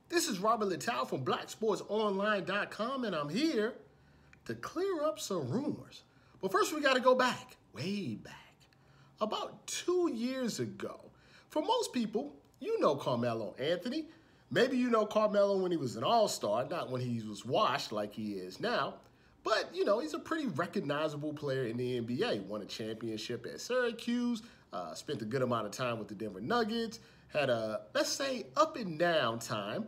This is Robert Littal from BlackSportsOnline.com, and I'm here to clear up some rumors. But first, we got to go back, way back, about 2 years ago. For most people, you know Carmelo Anthony. Maybe you know Carmelo when he was an all-star, not when he was washed like he is now. But, you know, he's a pretty recognizable player in the NBA. Won a championship at Syracuse, spent a good amount of time with the Denver Nuggets, had a, let's say, up and down time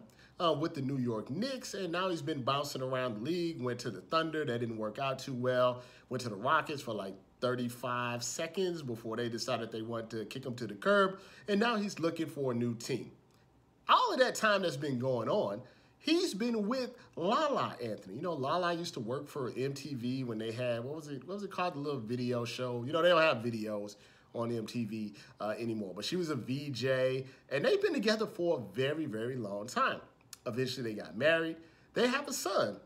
with the New York Knicks, and now he's been bouncing around the league. Went to the Thunder, that didn't work out too well. Went to the Rockets for like 35 seconds before they decided they wanted to kick him to the curb, and now he's looking for a new team. All of that time that's been going on, he's been with LaLa Anthony. You know, LaLa used to work for MTV when they had, what was it called, the little video show? You know, they don't have videos on MTV anymore, but she was a VJ, and they've been together for a very, very long time. Eventually, they got married. They have a son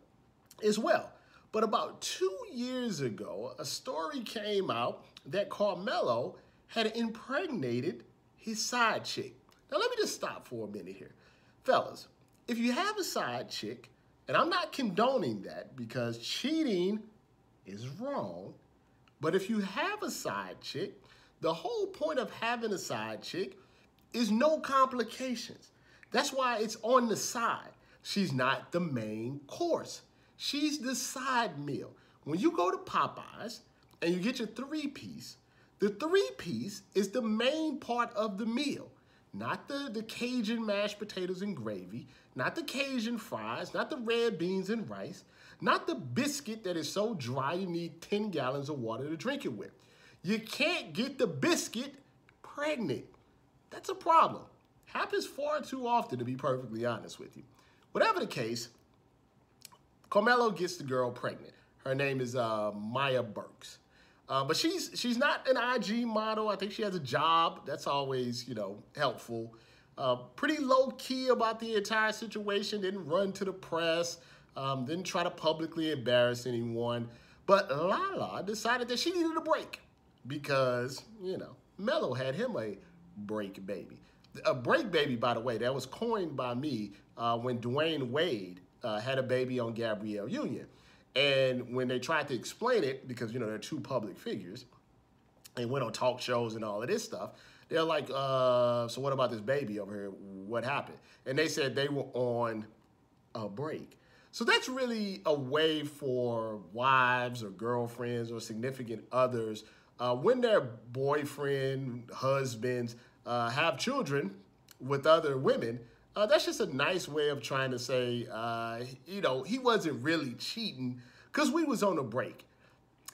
as well. But about 2 years ago, a story came out that Carmelo had impregnated his side chick. Now, let me just stop for a minute here. Fellas, if you have a side chick, and I'm not condoning that because cheating is wrong, but if you have a side chick, the whole point of having a side chick is no complications. That's why it's on the side. She's not the main course. She's the side meal. When you go to Popeyes and you get your three-piece, the three-piece is the main part of the meal. Not the Cajun mashed potatoes and gravy, not the Cajun fries, not the red beans and rice, not the biscuit that is so dry you need 10 gallons of water to drink it with. You can't get the biscuit pregnant. That's a problem. Happens far too often, to be perfectly honest with you. Whatever the case, Carmelo gets the girl pregnant. Her name is Maya Burks. But she's not an IG model. I think she has a job. That's always, you know, helpful. Pretty low-key about the entire situation. Didn't run to the press. Didn't try to publicly embarrass anyone. But LaLa decided that she needed a break because, you know, Melo had him a break baby. A break baby, by the way, that was coined by me when Dwayne Wade had a baby on Gabrielle Union. And when they tried to explain it, because, you know, they're two public figures, and went on talk shows and all of this stuff, they're like, so what about this baby over here? What happened? And they said they were on a break. So that's really a way for wives or girlfriends or significant others, when their boyfriend, husbands have children with other women, that's just a nice way of trying to say, you know, he wasn't really cheating because we was on a break.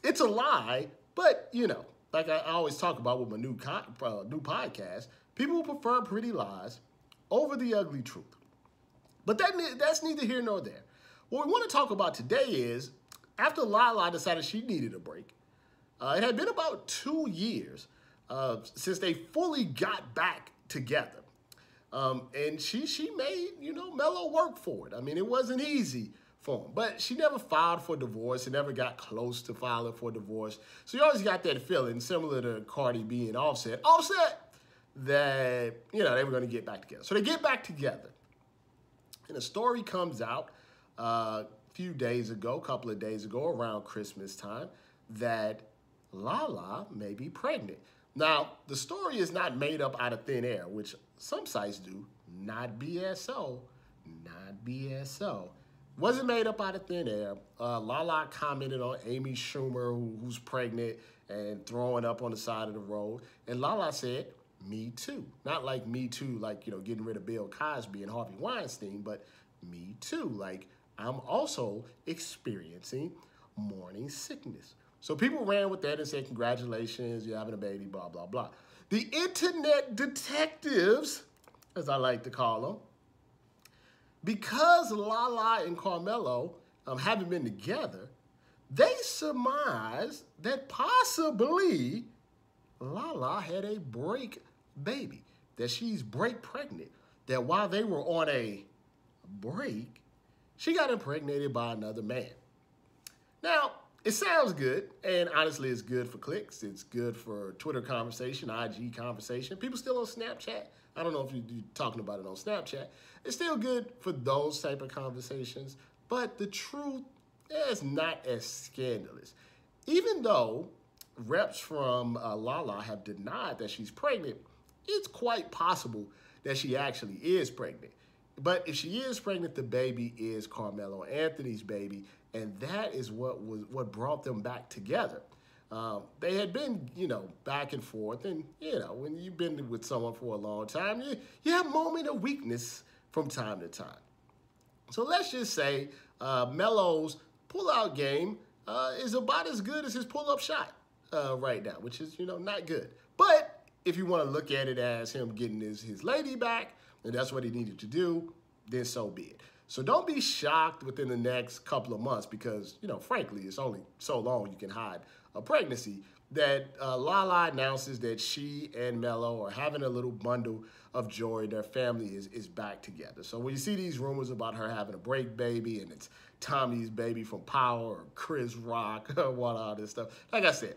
It's a lie, but, you know, like I always talk about with my new podcast, people prefer pretty lies over the ugly truth. But that's neither here nor there. What we want to talk about today is, after LaLa decided she needed a break, it had been about 2 years since they fully got back together. And she made, you know, Melo work for it. I mean, it wasn't easy for him. But she never filed for divorce and never got close to filing for divorce. So you always got that feeling, similar to Cardi B and Offset, that, you know, they were going to get back together. So they get back together. And a story comes out a few days ago, a couple of days ago, around Christmas time, that LaLa may be pregnant. Now, the story is not made up out of thin air, which some sites do. Not BSO. Not BSO. Wasn't made up out of thin air. LaLa commented on Amy Schumer, who's pregnant and throwing up on the side of the road. And LaLa said, me too. Not like me too, like, you know, getting rid of Bill Cosby and Harvey Weinstein, but me too. Like, I'm also experiencing morning sickness. So people ran with that and said, congratulations, you're having a baby, blah, blah, blah. The internet detectives, as I like to call them, because LaLa and Carmelo haven't been together, they surmised that possibly LaLa had a break baby, that she's break pregnant, that while they were on a break, she got impregnated by another man. Now, it sounds good, and honestly, it's good for clicks. It's good for Twitter conversation, IG conversation. People still on Snapchat I don't know if you're talking about it on Snapchat. It's still good for those type of conversations, but the truth is not as scandalous. Even though reps from LaLa have denied that she's pregnant, it's quite possible that she actually is pregnant. But if she is pregnant, the baby is Carmelo Anthony's baby, and that is what brought them back together. They had been, back and forth, and when you've been with someone for a long time, you have a moment of weakness from time to time. So let's just say Melo's pull-out game is about as good as his pull-up shot right now, which is, not good. But if you want to look at it as him getting his lady back, and that's what he needed to do, then so be it. So don't be shocked within the next couple of months because, frankly, it's only so long you can hide a pregnancy that LaLa announces that she and Melo are having a little bundle of joy. Their family is back together. So when you see these rumors about her having a break baby and it's Tommy's baby from Power or Chris Rock or all this stuff, like I said,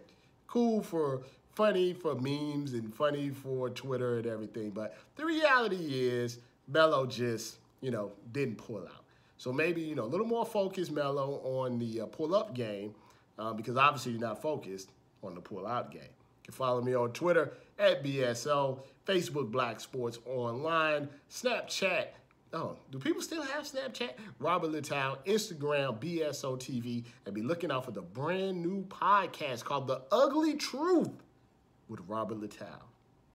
funny for memes and funny for Twitter and everything. But the reality is Melo just, didn't pull out. So maybe, a little more focus, Melo, on the pull-up game because obviously you're not focused on the pull-out game. You can follow me on Twitter at BSO, Facebook Black Sports Online, Snapchat. Oh, do people still have Snapchat? Robert Littal, Instagram, BSO TV, and be looking out for the brand new podcast called The Ugly Truth with Robert Littal.